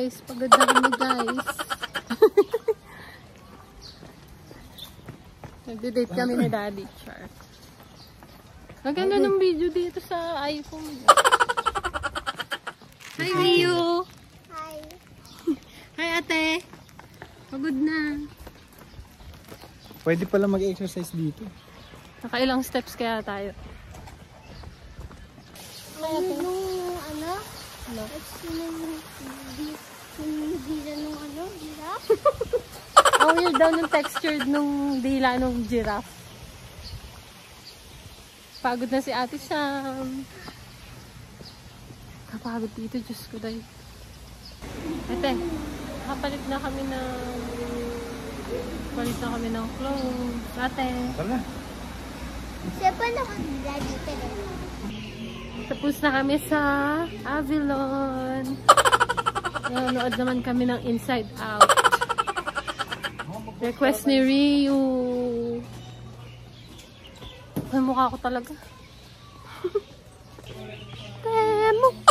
guys. Pagod na kami guys. Nagde-date kami ni Daddy Char. Maganda ng video dito sa iPhone. Hi, Rio! Hi. Hi, ate! Pagod na. Pwede pala mag-exercise dito. Nakailang steps kaya tayo? Giraffe? Ang weird daw nung textured nung dila nung giraffe. Pagod na si Ate Sam. Kapagod dito, Diyos ko dahil. Ate, nakapalit na kami ng clothes. Ate. Wala. Siya pa naman dito. Tapos na kami sa Avilon. Nanonood naman kami ng Inside Out. Request ni Ryu. Ay, mukha ko talaga. Temo.